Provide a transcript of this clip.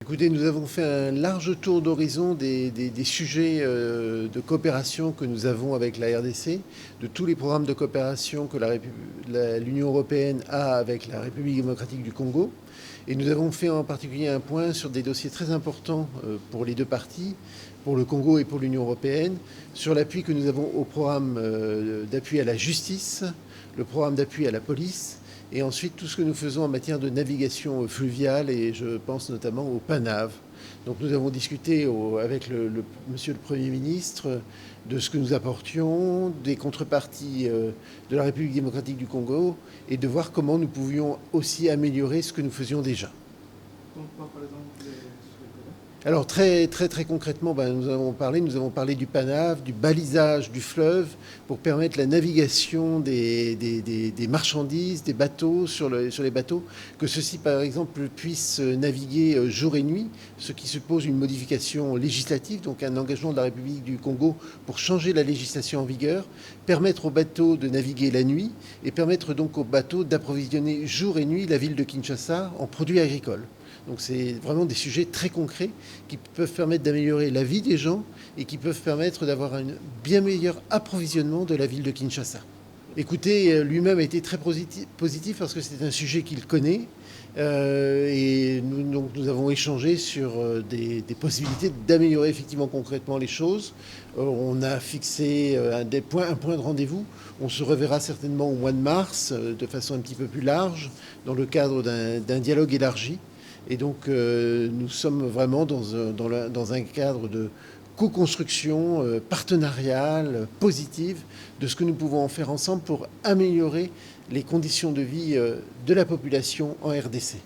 Écoutez, nous avons fait un large tour d'horizon des sujets de coopération que nous avons avec la RDC, de tous les programmes de coopération que l'Union européenne a avec la République démocratique du Congo. Et nous avons fait en particulier un point sur des dossiers très importants pour les deux parties, pour le Congo et pour l'Union européenne, sur l'appui que nous avons au programme d'appui à la justice, le programme d'appui à la police, et ensuite tout ce que nous faisons en matière de navigation fluviale, et je pense notamment au PANAV. Donc nous avons discuté avec monsieur le Premier ministre de ce que nous apportions, des contreparties de la République démocratique du Congo, et de voir comment nous pouvions aussi améliorer ce que nous faisions déjà. Donc, par exemple, Alors très concrètement, nous avons parlé du PANAV, du balisage du fleuve pour permettre la navigation des marchandises, des bateaux sur les bateaux, que ceux-ci par exemple puissent naviguer jour et nuit, ce qui suppose une modification législative, donc un engagement de la République du Congo pour changer la législation en vigueur, permettre aux bateaux de naviguer la nuit et permettre donc aux bateaux d'approvisionner jour et nuit la ville de Kinshasa en produits agricoles. Donc c'est vraiment des sujets très concrets qui peuvent permettre d'améliorer la vie des gens et qui peuvent permettre d'avoir un bien meilleur approvisionnement de la ville de Kinshasa. Écoutez, lui-même a été très positif parce que c'est un sujet qu'il connaît et nous avons échangé sur des possibilités d'améliorer effectivement concrètement les choses. On a fixé un point de rendez-vous. On se reverra certainement au mois de mars de façon un petit peu plus large dans le cadre d'un dialogue élargi. Et donc nous sommes vraiment dans un cadre de co-construction partenariale, positive, de ce que nous pouvons en faire ensemble pour améliorer les conditions de vie de la population en RDC.